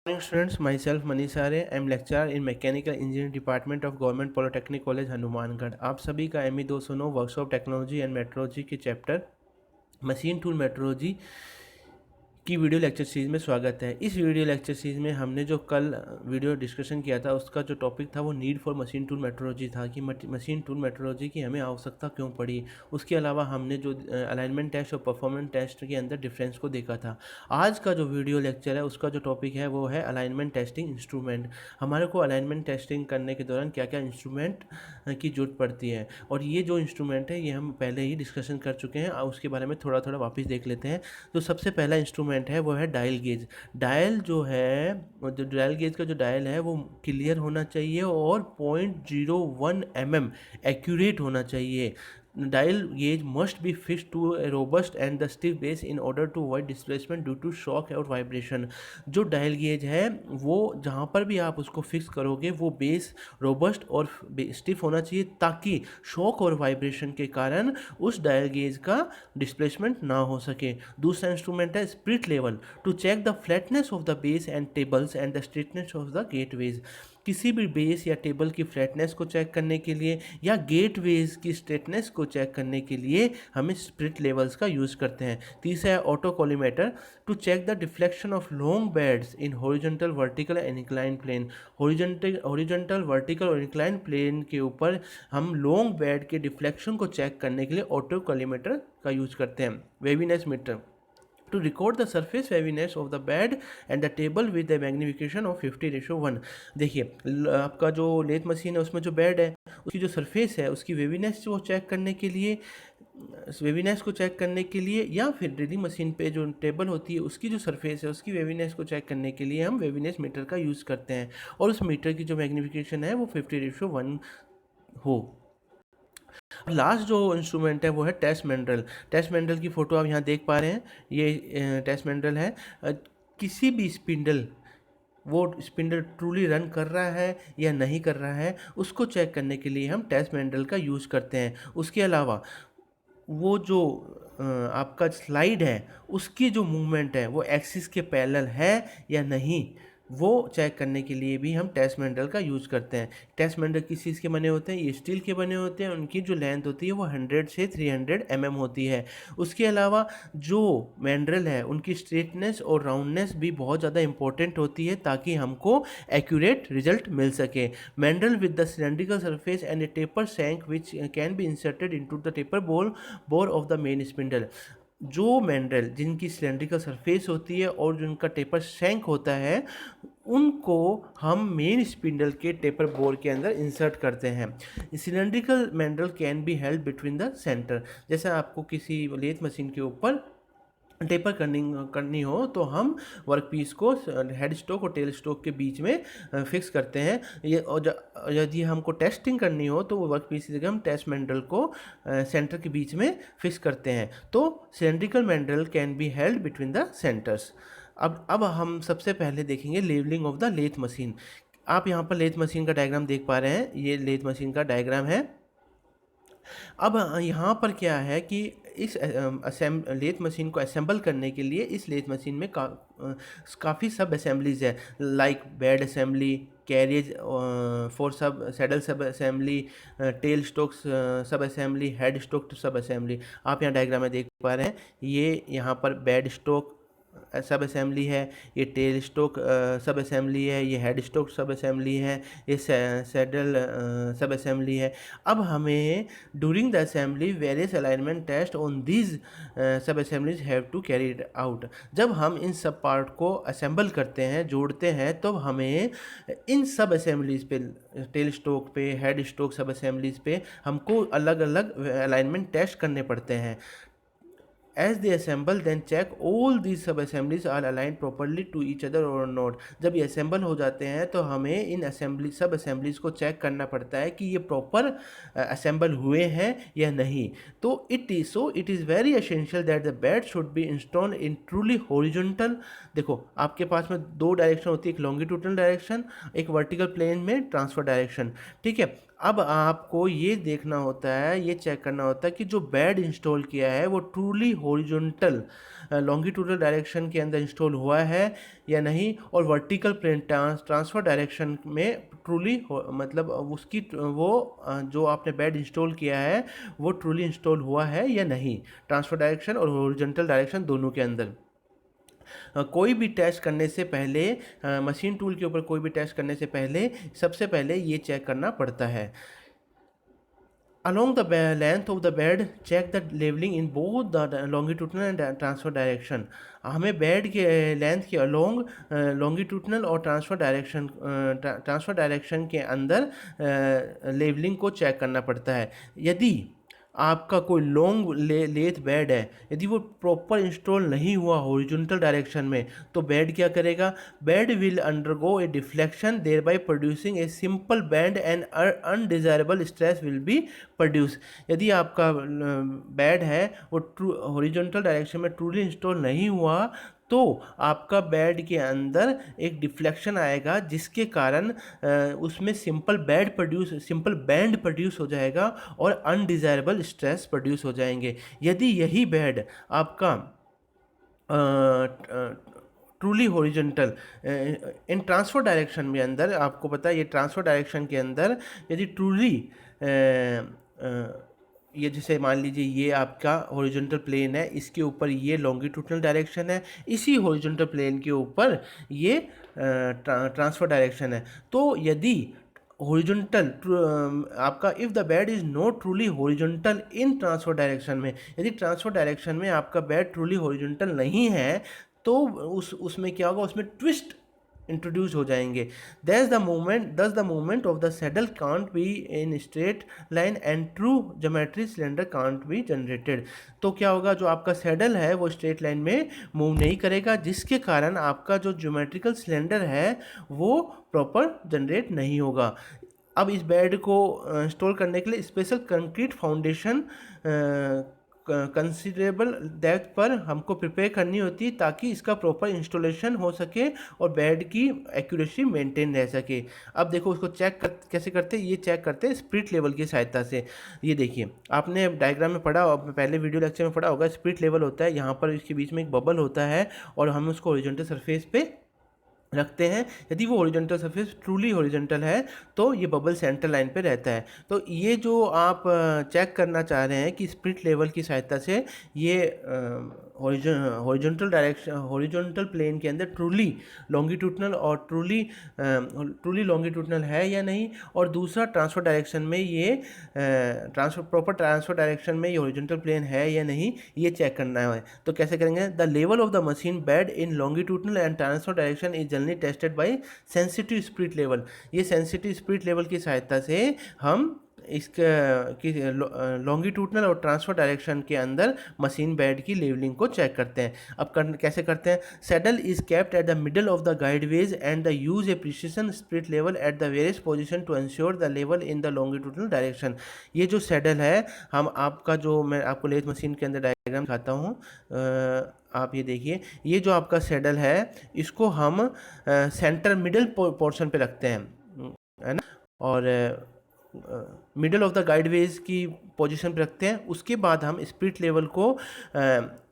Morning students, myself Manish Sare, I am lecturer in Mechanical Engineering Department of Government Polytechnic College Hanumangarh. आप सभी का ME 209 workshop technology and metrology के chapter machine tool metrology की video lecture series में स्वागत है। इस video lecture series में हमने जो कल वीडियो डिस्कशन किया था उसका जो टॉपिक था वो need for machine tool metrology था कि मशीन टूल मेट्रोलॉजी की हमें आवश्यकता क्यों पड़ी। उसके अलावा हमने जो अलाइनमेंट टेस्ट और परफॉर्मेंस टेस्ट के अंदर डिफरेंस को देखा था। आज का जो वीडियो लेक्चर है उसका जो टॉपिक है वो है अलाइनमेंट टेस्टिंग इंस्ट्रूमेंट। हमारे को अलाइनमेंट टेस्टिंग करने के दौरान क्या क्या इंस्ट्रूमेंट की ज़रूरत पड़ती है, और ये जो इंस्ट्रूमेंट है ये हम पहले ही डिस्कशन कर चुके हैं। उसके बारे में थोड़ा थोड़ा वापस देख लेते हैं। तो सबसे पहला इंस्ट्रूमेंट है वो है डायल गेज। डायल जो है, जो डायल गेज का जो डायल है वो क्लियर होना चाहिए और 0.01 mm एक्यूरेट होना चाहिए। Dial gauge must be fixed to a robust and the stiff base in order to avoid displacement due to shock और vibration। जो डायल गेज है वो जहाँ पर भी आप उसको फिक्स करोगे वो बेस रोबस्ट और स्टिफ होना चाहिए ताकि शॉक और वाइब्रेशन के कारण उस डायल गेज का डिस्प्लेसमेंट ना हो सके। दूसरा इंस्ट्रूमेंट है spirit level to check the flatness of the base and tables and the straightness of the guideways. किसी भी बेस या टेबल की फ्लैटनेस को चेक करने के लिए या गेटवेज की स्ट्रेटनेस को चेक करने के लिए हम स्पिरिट लेवल्स का यूज़ करते हैं। तीसरा है auto collimator to check the deflection of long beds in horizontal vertical and incline plane. Horizontal vertical और इंक्लाइन प्लेन के ऊपर हम लॉन्ग बेड के डिफ्लेक्शन को चेक करने के लिए ऑटो कॉलीमेटर का यूज़ करते हैं। Waviness meter to record the surface waviness of the bed and the table with the magnification of 50:1। देखिए आपका जो लेथ मशीन है उसमें जो बेड है उसकी जो सरफेस है उसकी वेवीनेस को चेक करने के लिए या फिर ड्रिलिंग मशीन पे जो टेबल होती है उसकी जो सरफेस है उसकी वेवीनेस को चेक करने के लिए हम वेवीनेस मीटर का यूज़ करते हैं, और उस मीटर की जो मैग्निफिकेशन है वो 50:1 हो। लास्ट जो इंस्ट्रूमेंट है वो है टेस्ट मैंडल। टेस्ट मैंडल की फ़ोटो आप यहाँ देख पा रहे हैं, ये टेस्ट मैंडल है। किसी भी स्पिंडल, वो स्पिंडल ट्रूली रन कर रहा है या नहीं कर रहा है उसको चेक करने के लिए हम टेस्ट मैंडल का यूज़ करते हैं। उसके अलावा वो जो आपका स्लाइड है उसकी जो मूवमेंट है वो एक्सिस के पैरेलल है या नहीं, वो चेक करने के लिए भी हम टेस्ट मैंडल का यूज़ करते हैं। टेस्ट मैंडल किस चीज़ के बने होते हैं? ये स्टील के बने होते हैं। उनकी जो लेंथ होती है वो 100 से 300 mm होती है। उसके अलावा जो मैंडल है उनकी स्ट्रेटनेस और राउंडनेस भी बहुत ज़्यादा इंपॉर्टेंट होती है ताकि हमको एक्यूरेट रिजल्ट मिल सके। Mandrel with the cylindrical surface and a taper shank which can be inserted into the taper bore of the main spindle. जो मैंडल जिनकी सिलेंड्रिकल सरफेस होती है और जिनका टेपर शैंक होता है उनको हम मेन स्पिंडल के टेपर बोर के अंदर इंसर्ट करते हैं। Cylindrical mandrel can be held between the centre. जैसे आपको किसी लेथ मशीन के ऊपर टेपर करनी हो तो हम वर्क पीस को हेड स्टोक और टेल स्टोक के बीच में फिक्स करते हैं। ये और यदि हमको टेस्टिंग करनी हो तो वो वर्क पीस की जगह हम टेस्ट मैंडल को सेंटर के बीच में फिक्स करते हैं। तो cylindrical mandrel can be held between the centres. अब हम सबसे पहले देखेंगे levelling of the lathe machine. आप यहाँ पर लेथ मशीन का डायग्राम देख पा रहे हैं, ये लेथ मशीन का डायग्राम है। अब यहाँ पर क्या है कि इस लेथ मशीन को असेंबल करने के लिए इस लेथ मशीन में काफ़ी सब असेंबलीज है, like bed assembly, carriage for सब सैडल सब असेंबली, टेल स्टोक सब असेंबली, हेड स्टोक सब असेंबली। आप यहाँ डायग्राम में देख पा रहे हैं, ये यहाँ पर बेड स्टोक सब असेंबली है, ये टेल स्टोक सब असेंबली है, ये हेड स्टोक सब असेंबली है, ये सैडल सब असेंबली है। अब हमें during the assembly various alignment test on these sub assemblies have to carry out. जब हम इन सब पार्ट को असेंबल करते हैं, जोड़ते हैं, तो हमें इन सब असेंबलीज पे, टेल स्टोक पे, हेड स्टोक सब असेंबलीज पे हमको अलग अलग अलाइनमेंट टेस्ट करने पड़ते हैं। As they assemble, then check all these sub assemblies are aligned properly to each other or not। जब ये assemble हो जाते हैं तो हमें इन assembly सब assemblies को check करना पड़ता है कि ये proper assemble हुए हैं या नहीं। तो it is very essential that the bed should be installed in truly horizontal। देखो आपके पास में दो डायरेक्शन होती है, एक longitudinal डायरेक्शन, एक वर्टिकल प्लेन में ट्रांसफर डायरेक्शन। ठीक है, अब आपको ये देखना होता है, ये चेक करना होता है कि जो बेड इंस्टॉल किया है वो ट्रूली हॉरिजॉन्टल लॉन्गिट्यूडल डायरेक्शन के अंदर इंस्टॉल हुआ है या नहीं, और वर्टिकल प्लेन ट्रांसफर डायरेक्शन में ट्रूली मतलब उसकी वो जो आपने बेड इंस्टॉल किया है वो ट्रूली इंस्टॉल हुआ है या नहीं, ट्रांसफर डायरेक्शन और हॉरिजॉन्टल डायरेक्शन दोनों के अंदर। कोई भी टेस्ट करने से पहले, मशीन टूल के ऊपर कोई भी टेस्ट करने से पहले सबसे पहले ये चेक करना पड़ता है। Along the length of the bed, check the leveling in both the longitudinal and transfer direction. हमें बेड के लेंथ के अलोंग लॉन्गिट्यूडनल और ट्रांसफर डायरेक्शन के अंदर लेवलिंग को चेक करना पड़ता है। यदि आपका कोई लॉन्ग लेथ बेड है, यदि वो प्रॉपर इंस्टॉल नहीं हुआ हॉरिजॉन्टल डायरेक्शन में, तो बेड क्या करेगा, bed will undergo a deflection thereby producing a simple band and undesirable stress will be produce. यदि आपका बेड है वो हॉरिजॉन्टल डायरेक्शन में ट्रूली इंस्टॉल नहीं हुआ, तो आपका बेड के अंदर एक डिफ्लेक्शन आएगा जिसके कारण उसमें सिंपल बैंड प्रोड्यूस हो जाएगा और अनडिजायरेबल स्ट्रेस प्रोड्यूस हो जाएंगे। यदि यही बेड आपका ट्रूली हॉरिजॉन्टल इन ट्रांसफर डायरेक्शन में अंदर, आपको पता है ये ट्रांसफर डायरेक्शन के अंदर यदि ट्रूली ये जैसे मान लीजिए ये आपका हॉरिजॉन्टल प्लेन है, इसके ऊपर ये लॉन्गिट्यूडनल डायरेक्शन है, इसी हॉरिजॉन्टल प्लेन के ऊपर ये ट्रांसफर डायरेक्शन है। तो यदि हॉरिजॉन्टल आपका if the bed is not truly horizontal in transfer direction में, यदि ट्रांसफर डायरेक्शन में आपका बेड ट्रूली हॉरिजॉन्टल नहीं है, तो उसमें क्या होगा, उसमें ट्विस्ट इंट्रोड्यूस हो जाएंगे। thus the movement of the saddle can't be in straight line and true geometry cylinder can't be generated। तो क्या होगा, जो आपका सैडल है वो स्ट्रेट लाइन में मूव नहीं करेगा, जिसके कारण आपका जो ज्योमेट्रिकल सिलेंडर है वो प्रॉपर जनरेट नहीं होगा। अब इस बेड को इंस्टॉल करने के लिए special concrete foundation considerable depth पर हमको प्रिपेयर करनी होती है ताकि इसका प्रॉपर इंस्टॉलेशन हो सके और बेड की एक्यूरेसी मेंटेन रह सके। अब देखो उसको कैसे करते हैं, ये चेक करते हैं स्पिरिट लेवल की सहायता से। ये देखिए, आपने डायग्राम में पढ़ा, पहले वीडियो लेक्चर में पढ़ा होगा, स्पिरिट लेवल होता है, यहाँ पर इसके बीच में एक बबल होता है और हम उसको हॉरिजॉन्टल सरफेस पे रखते हैं। यदि वो हॉरिजॉन्टल सरफेस ट्रूली हॉरिजॉन्टल है तो ये बबल सेंटर लाइन पे रहता है। तो ये जो आप चेक करना चाह रहे हैं कि स्पिरिट लेवल की सहायता से ये हॉरिजॉन्टल प्लेन के अंदर ट्रूली लॉन्गिट्यूडनल और ट्रूली लॉन्गिट्यूडनल है या नहीं, और दूसरा ट्रांसफर डायरेक्शन में ये प्रॉपर ट्रांसफर डायरेक्शन में ये हॉरिजॉन्टल प्लेन है या नहीं, ये चेक करना है। तो कैसे करेंगे, the level of the machine bed in longitudinal and transfer direction is generally tested by sensitive spirit level. ये सेंसिटिव स्पिरिट लेवल की सहायता से हम इसका लॉन्गिट्यूडनल और ट्रांसफर डायरेक्शन के अंदर मशीन बेड की लेवलिंग को चेक करते हैं। अब कैसे करते हैं, saddle is kept at the middle of the guideways and the use a precision spirit level at the various position to ensure the level in the longitudinal direction. ये जो सैडल है, हम आपका जो मैं आपको लेथ मशीन के अंदर डायग्राम दिखाता हूँ, आप ये देखिए, ये जो आपका सैडल है इसको हम सेंटर मिडल पोर्शन पे रखते हैं, है ना, और मिडल ऑफ द गाइडवेज की पोजीशन पे रखते हैं। उसके बाद हम स्पिरिट लेवल को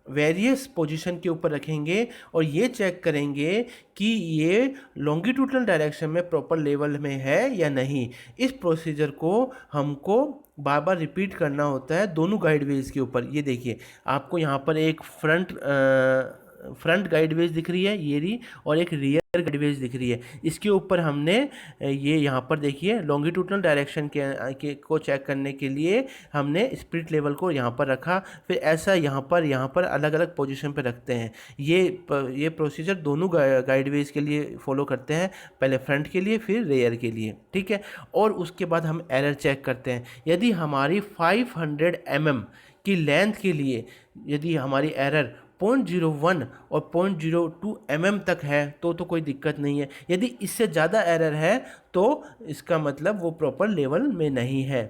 वेरियस पोजीशन के ऊपर रखेंगे और ये चेक करेंगे कि ये लॉन्गिट्यूडनल डायरेक्शन में प्रॉपर लेवल में है या नहीं। इस प्रोसीजर को हमको बार बार रिपीट करना होता है दोनों गाइडवेज के ऊपर। ये देखिए, आपको यहाँ पर एक फ्रंट गाइडवेज दिख रही है ये रही, और एक रियर गाइडवेज दिख रही है। इसके ऊपर हमने ये यहाँ पर देखिए लॉन्गिट्यूडनल डायरेक्शन को चेक करने के लिए हमने स्पिरिट लेवल को यहाँ पर रखा, फिर ऐसा यहाँ पर अलग अलग पोजीशन पे रखते हैं। ये प्रोसीजर दोनों गाइडवेज के लिए फॉलो करते हैं, पहले फ्रंट के लिए फिर रेयर के लिए, ठीक है। और उसके बाद हम एरर चेक करते हैं। यदि हमारी 500 mm की लेंथ के लिए यदि हमारी एरर 0.01 और 0.02 mm तक है तो कोई दिक्कत नहीं है। यदि इससे ज़्यादा एरर है तो इसका मतलब वो प्रॉपर लेवल में नहीं है।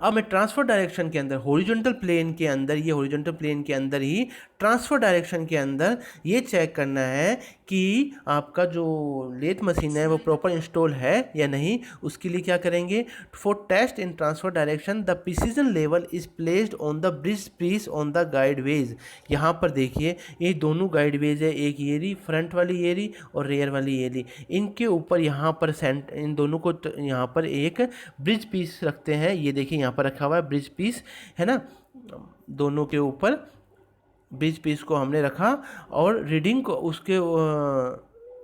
अब मैं ट्रांसफर डायरेक्शन के अंदर हॉरिजॉन्टल प्लेन के अंदर, ये हॉरिजॉन्टल प्लेन के अंदर ही ट्रांसफर डायरेक्शन के अंदर ये चेक करना है कि आपका जो लेथ मशीन है वो प्रॉपर इंस्टॉल है या नहीं। उसके लिए क्या करेंगे, for test in transfer direction the precision level is placed on the bridge piece on the guideways. यहाँ पर देखिए ये दोनों गाइडवेज है, एक ये रही फ्रंट वाली ये रही और रेयर वाली ये रही, इनके ऊपर यहाँ पर इन दोनों को यहाँ पर एक ब्रिज पीस रखते हैं। ये देखिए यहाँ पर रखा हुआ है ब्रिज पीस, है ना, दोनों के ऊपर ब्रिज पीस को हमने रखा और रीडिंग को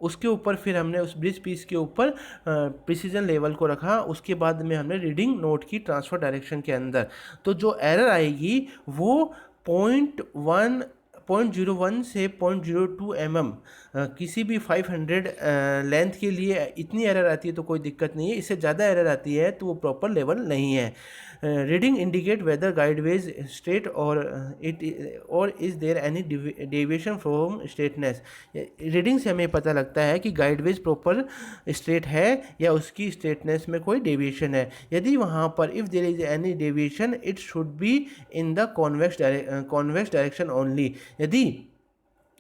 उसके ऊपर फिर हमने उस ब्रिज पीस के ऊपर प्रिसीजन लेवल को रखा। उसके बाद में हमने रीडिंग नोट की ट्रांसफ़र डायरेक्शन के अंदर। तो जो एरर आएगी वो 0.01 से 0.02 mm किसी भी 500 लेंथ के लिए इतनी एरर आती है तो कोई दिक्कत नहीं है। इससे ज़्यादा एरर आती है तो वो प्रॉपर लेवल नहीं है। Reading indicate whether guideways straight और is there any deviation from straightness. Reading से हमें पता लगता है कि गाइडवेज प्रॉपर स्ट्रेट है या उसकी स्ट्रेटनेस में कोई डेविएशन है। यदि वहाँ पर if there is any deviation it should be in the convex direction only. यदि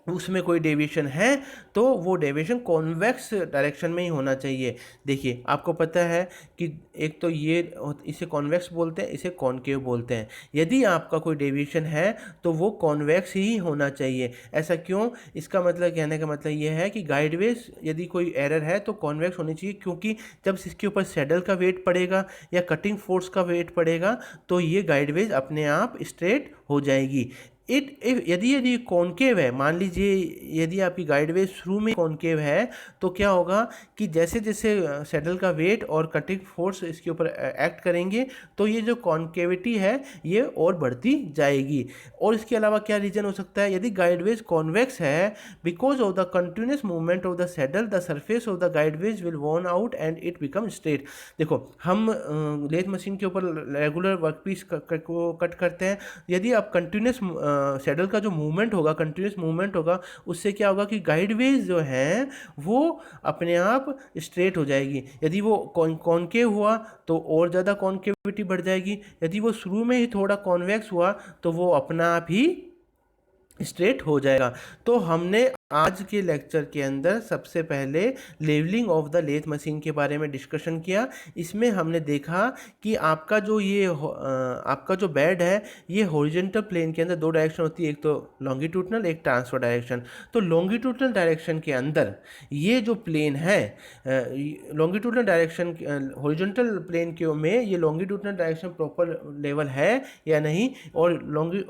उसमें कोई डेविएशन है तो वो डेविएशन कॉन्वेक्स डायरेक्शन में ही होना चाहिए। देखिए आपको पता है कि एक तो ये इसे कॉन्वेक्स बोलते हैं, इसे कॉनकेव बोलते हैं। यदि आपका कोई डेविएशन है तो वो कॉन्वेक्स ही होना चाहिए। ऐसा क्यों? इसका मतलब कहने का मतलब ये है कि गाइडवेज यदि कोई एरर है तो कॉन्वेक्स होनी चाहिए, क्योंकि जब इसके ऊपर सैडल का वेट पड़ेगा या कटिंग फोर्स का वेट पड़ेगा तो ये गाइडवेज अपने आप स्ट्रेट हो जाएगी। यदि कॉनकेव है, मान लीजिए यदि आपकी गाइडवेज शुरू में कॉनकेव है तो क्या होगा कि जैसे जैसे सैडल का वेट और कटिंग फोर्स इसके ऊपर एक्ट करेंगे तो ये जो कॉनकेविटी है ये और बढ़ती जाएगी। और इसके अलावा क्या रीजन हो सकता है, यदि गाइडवेज कॉन्वेक्स है because of the continuous movement of the saddle the surface of the गाइडवेज will worn out and it become straight. देखो हम लेथ मशीन के ऊपर रेगुलर वर्कपीस को कट करते हैं। यदि आप कंटिन्यूस सैडल का जो मूवमेंट होगा, कंटिन्यूस मूवमेंट होगा, उससे क्या होगा कि गाइडवेज जो हैं वो अपने आप स्ट्रेट हो जाएगी। यदि वो कॉनकेव हुआ तो और ज़्यादा कॉनकेविटी बढ़ जाएगी। यदि वो शुरू में ही थोड़ा कॉन्वेक्स हुआ तो वो अपना आप ही स्ट्रेट हो जाएगा। तो हमने आज के लेक्चर के अंदर सबसे पहले levelling of the lathe machine के बारे में डिस्कशन किया। इसमें हमने देखा कि आपका जो बेड है ये हॉरिजॉन्टल प्लेन के अंदर दो डायरेक्शन होती है, एक तो लॉन्गिट्यूडनल एक ट्रांसफर डायरेक्शन। तो लॉन्गिट्यूडनल डायरेक्शन के अंदर ये जो प्लेन है लॉन्गिट्यूडनल डायरेक्शन हॉरिजॉन्टल प्लेन के में ये लॉन्गिट्यूडनल डायरेक्शन प्रॉपर लेवल है या नहीं, और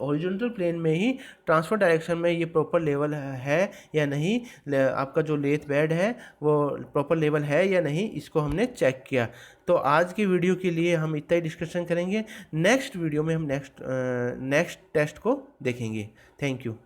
हॉरिजॉन्टल प्लेन में ही ट्रांसफर डायरेक्शन में ये प्रॉपर लेवल है या नहीं, आपका जो लेथ बेड है वो प्रॉपर लेवल है या नहीं, इसको हमने चेक किया। तो आज के वीडियो के लिए हम इतना ही डिस्कशन करेंगे। नेक्स्ट वीडियो में हम नेक्स्ट टेस्ट को देखेंगे। Thank you.